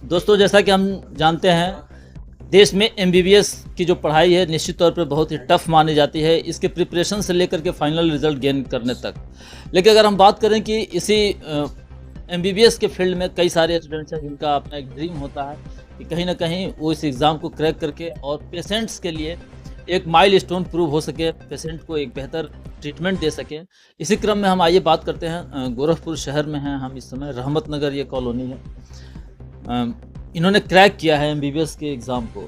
दोस्तों, जैसा कि हम जानते हैं, देश में एमबीबीएस की जो पढ़ाई है निश्चित तौर पर बहुत ही टफ मानी जाती है, इसके प्रिपरेशन से लेकर के फाइनल रिजल्ट गेन करने तक। लेकिन अगर हम बात करें कि इसी एमबीबीएस के फील्ड में कई सारे स्टूडेंट्स हैं जिनका अपना एक ड्रीम होता है कि कहीं ना कहीं वो इस एग्ज़ाम को क्रैक करके और पेशेंट्स के लिए एक माइलस्टोन प्रूव हो सके, पेशेंट को एक बेहतर ट्रीटमेंट दे सके। इसी क्रम में हम आइए बात करते हैं, गोरखपुर शहर में हैं हम इस समय, रहमत नगर ये कॉलोनी है। इन्होंने क्रैक किया है एमबीबीएस के एग्ज़ाम को।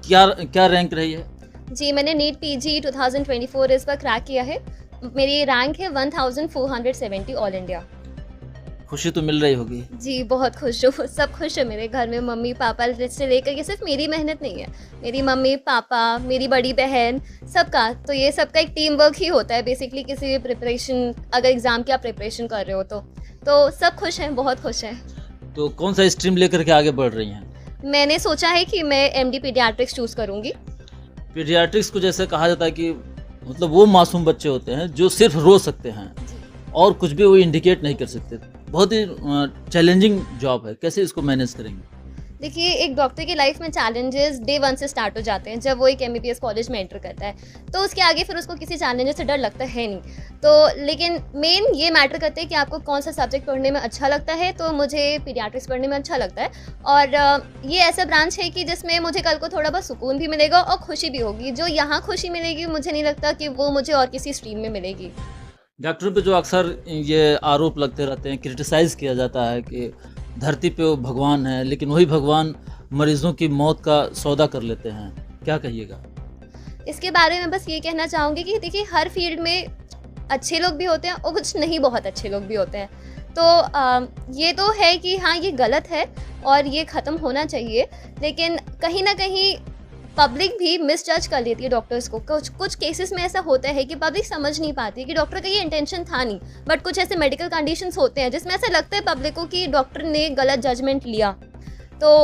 क्या क्या रैंक रही है? जी, मैंने नीट पीजी 2024 इस बार क्रैक किया है। मेरी रैंक है 1470 ऑल इंडिया। खुशी तो मिल रही होगी। जी, बहुत खुश हूँ। सब खुश है मेरे घर में, मम्मी-पापा से लेकर, ये सिर्फ मेरी मेहनत नहीं है। मेरी मम्मी-पापा, मेरी बड़ी बहन, सबका। तो ये सबका एक टीम वर्क ही होता है बेसिकली किसी भी प्रिपरेशन, अगर एग्ज़ाम की आप प्रिपरेशन कर रहे हो तो सब खुश हैं, बहुत खुश हैं। तो कौन सा स्ट्रीम लेकर के आगे बढ़ रही हैं? मैंने सोचा है कि मैं एमडी पीडियाट्रिक्स चूज़ करूँगी। पीडियाट्रिक्स को जैसे कहा जाता है कि मतलब वो मासूम बच्चे होते हैं जो सिर्फ रो सकते हैं और कुछ भी वो इंडिकेट नहीं कर सकते। बहुत ही चैलेंजिंग जॉब है, कैसे इसको मैनेज करेंगे? देखिए, एक डॉक्टर की लाइफ में चैलेंजेस डे 1 से स्टार्ट हो जाते हैं जब वो एक एमबीबीएस कॉलेज में एंटर करता है। तो उसके आगे फिर उसको किसी चैलेंजेस से डर लगता है नहीं। तो लेकिन मेन ये मैटर करता है कि आपको कौन सा सब्जेक्ट पढ़ने में अच्छा लगता है। तो मुझे पीडियाट्रिक्स पढ़ने में अच्छा लगता है और ये ऐसा ब्रांच है कि जिसमें मुझे कल को थोड़ा बहुत सुकून भी मिलेगा और खुशी भी होगी। जो यहाँ खुशी मिलेगी, मुझे नहीं लगता कि वो मुझे और किसी स्ट्रीम में मिलेगी। डॉक्टरों पे जो अक्सर ये आरोप लगते रहते हैं, क्रिटिसाइज़ किया जाता है कि धरती पे वो भगवान है, लेकिन वही भगवान मरीजों की मौत का सौदा कर लेते हैं। क्या कहिएगा? इसके बारे में बस ये कहना चाहूँगी कि देखिए, हर फील्ड में अच्छे लोग भी होते हैं और कुछ नहीं बहुत अच्छे लोग भी होते हैं। तो ये तो है कि हाँ, ये गलत है और ये ख़त्म होना चाहिए। लेकिन कहीं न कहीं पब्लिक भी मिसजज कर लेती है डॉक्टर्स को। कुछ केसेस में ऐसा होता है कि पब्लिक समझ नहीं पाती कि डॉक्टर का ये इंटेंशन था नहीं, बट कुछ ऐसे मेडिकल कंडीशंस होते हैं जिसमें ऐसा लगता है पब्लिक को कि डॉक्टर ने गलत जजमेंट लिया। तो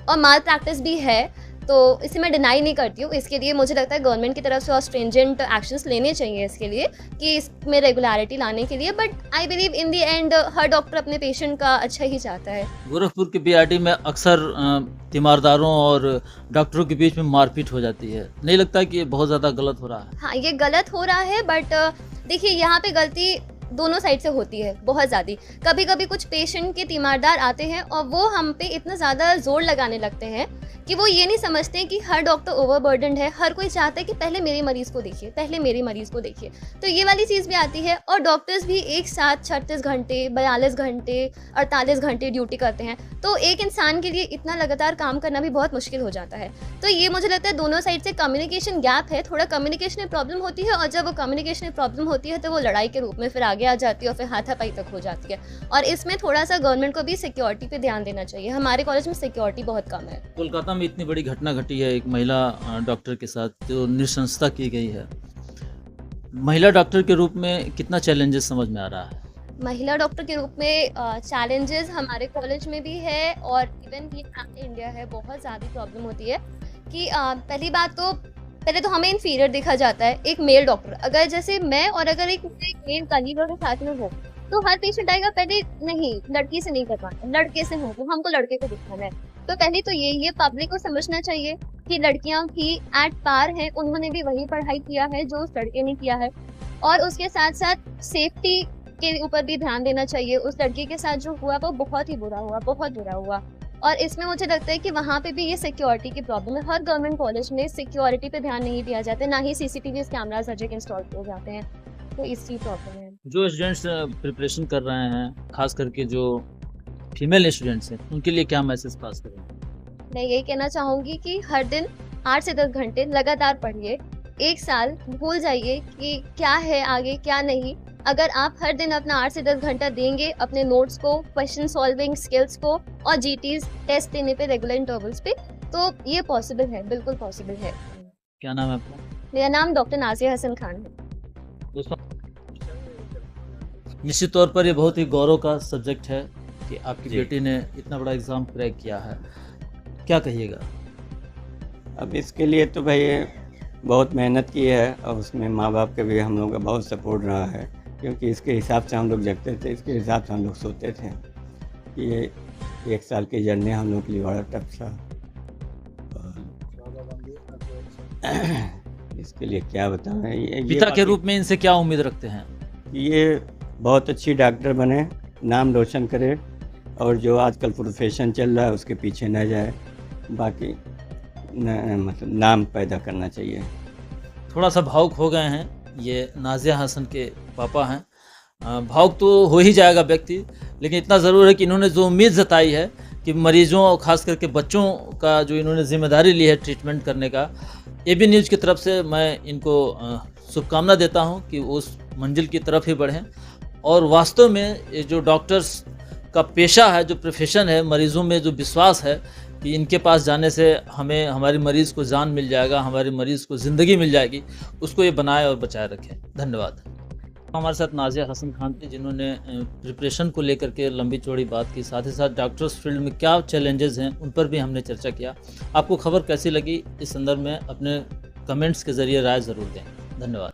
और माल प्रैक्टिस भी है, तो इसे मैं डिनाई नहीं करती हूँ। इसके लिए मुझे लगता है गवर्नमेंट की तरफ से और स्ट्रिंजेंट एक्शंस लेने चाहिए इसके लिए कि इसमें रेगुलरिटी लाने के लिए। But I believe in the end her doctor अपने पेशेंट का अच्छा ही चाहता है। गोरखपुर के बीआरटी में अक्सर तीमारदारों और डॉक्टरों के बीच में मारपीट हो जाती है। नहीं लगता कि ये बहुत ज़्यादा गलत हो रहा है? हाँ, ये गलत हो रहा है बट देखिए, यहाँ पे गलती दोनों साइड से होती है बहुत ज़्यादा। कभी-कभी कुछ पेशेंट के तीमारदार आते हैं और वो हम पे इतना ज़्यादा ज़ोर लगाने लगते हैं कि वो ये नहीं समझते कि हर डॉक्टर ओवरबर्डन्ड है। हर कोई चाहता है कि पहले मेरे मरीज़ को देखिए, पहले मेरे मरीज़ को देखिए। तो ये वाली चीज़ भी आती है और डॉक्टर्स भी एक साथ 36 घंटे, 42 घंटे, 48 घंटे ड्यूटी करते हैं। तो एक इंसान के लिए इतना लगातार काम करना भी बहुत मुश्किल हो जाता है। तो ये मुझे लगता है दोनों साइड से कम्युनिकेशन गैप है, थोड़ा कम्युनिकेशन में प्रॉब्लम होती है और जब वो कम्युनिकेशन में प्रॉब्लम होती है तो वो लड़ाई के रूप में फिर आगे आ जाती है और फिर हाथापाई तक हो जाती है। और इसमें थोड़ा सा गवर्नमेंट को भी सिक्योरिटी पे ध्यान देना चाहिए। हमारे कॉलेज में सिक्योरिटी बहुत कम है। कोलकाता में इतनी बड़ी घटना घटी है एक महिला डॉक्टर के साथ जो नृशंसता की गई है। महिला डॉक्टर के रूप में कितना चैलेंजेस समझ में आ रहा है? महिला डॉक्टर के रूप में चैलेंजेस हमारे कॉलेज में भी है और इवन भी इंडिया है, बहुत ज़्यादा प्रॉब्लम होती है कि पहली बात तो पहले तो हमें इन्फीरियर देखा जाता है। एक मेल डॉक्टर, अगर जैसे मैं और अगर एक मेल कलीग अगर साथ में हो तो हर पेशेंट आएगा पहले, नहीं लड़की से नहीं करवाना, लड़के से हो तो हमको लड़के को दिखाना है। तो पहले तो ये पब्लिक को समझना चाहिए कि लड़कियां भी एट पार हैं, उन्होंने भी वही पढ़ाई किया है जो उस लड़के ने किया है। और उसके साथ साथ सेफ्टी के ऊपर भी ध्यान देना चाहिए। उस लड़के के साथ जो हुआ वो बहुत ही बुरा हुआ, बहुत बुरा हुआ। और इसमें मुझे लगता है कि वहाँ पे भी ये सिक्योरिटी की प्रॉब्लम है। हर गवर्नमेंट कॉलेज में सिक्योरिटी पे ध्यान नहीं दिया जाता है, ना ही सीसीटीवी कैमरास हर जगह इंस्टॉल किए जाते हैं। तो इसकी प्रॉब्लम है। जो स्टूडेंट्स प्रिपरेशन कर रहे हैं, खास करके जो फीमेल स्टूडेंट्स हैं, उनके लिए क्या मैसेज पास करेंगे? मैं यही कहना चाहूँगी कि हर दिन 8 से 10 घंटे लगातार पढ़िए। 1 साल भूल जाइए कि क्या है आगे क्या नहीं। अगर आप हर दिन अपना 8 से 10 घंटा देंगे अपने नोट्स को, क्वेश्चन सॉल्विंग स्किल्स को और जीटीज टेस्ट देने पे रेगुलर इंटरवल्स पे, तो ये पॉसिबल है, बिल्कुल पॉसिबल है। क्या नाम है आपका? मेरा नाम डॉक्टर नाज़िया हसन खान है। दोस्तों, निश्चित तौर पर ये बहुत ही गौरव का सब्जेक्ट है कि आपकी बेटी ने इतना बड़ा एग्ज़ाम क्रैक किया है। क्या कहिएगा? अब इसके लिए तो भाई बहुत मेहनत की है और उसमें माँ बाप के भी हम लोग का बहुत सपोर्ट रहा है, क्योंकि इसके हिसाब से हम लोग जगते थे, इसके हिसाब से हम लोग सोते थे कि ये 1 साल की जर्नी हम लोग के लिए बड़ा टफ था। और इसके लिए क्या बताएं, ये पिता के बाकी- रूप में इनसे क्या उम्मीद रखते हैं? ये बहुत अच्छी डॉक्टर बने, नाम रोशन करे, और जो आजकल प्रोफेशन चल रहा है उसके पीछे न जाए, बाकी मतलब नाम पैदा करना चाहिए। थोड़ा सा भावुक हो गए हैं, ये नाज़िया हसन के पापा हैं। भावुक तो हो ही जाएगा व्यक्ति, लेकिन इतना ज़रूर है कि इन्होंने जो उम्मीद जताई है कि मरीजों और ख़ास करके बच्चों का जो इन्होंने जिम्मेदारी ली है ट्रीटमेंट करने का, एबी न्यूज़ की तरफ से मैं इनको शुभकामना देता हूं कि उस मंजिल की तरफ ही बढ़ें। और वास्तव में ये जो डॉक्टर्स का पेशा है, जो प्रोफेशन है, मरीज़ों में जो विश्वास है कि इनके पास जाने से हमें हमारे मरीज़ को जान मिल जाएगा, हमारे मरीज़ को ज़िंदगी मिल जाएगी, उसको ये बनाए और बचाए रखें। धन्यवाद। हमारे साथ नाज़िया हसन खान थी, जिन्होंने प्रिपरेशन को लेकर के लंबी चौड़ी बात की, साथ ही साथ डॉक्टर्स फील्ड में क्या चैलेंजेस हैं उन पर भी हमने चर्चा किया। आपको खबर कैसी लगी, इस संदर्भ में अपने कमेंट्स के ज़रिए राय ज़रूर दें। धन्यवाद।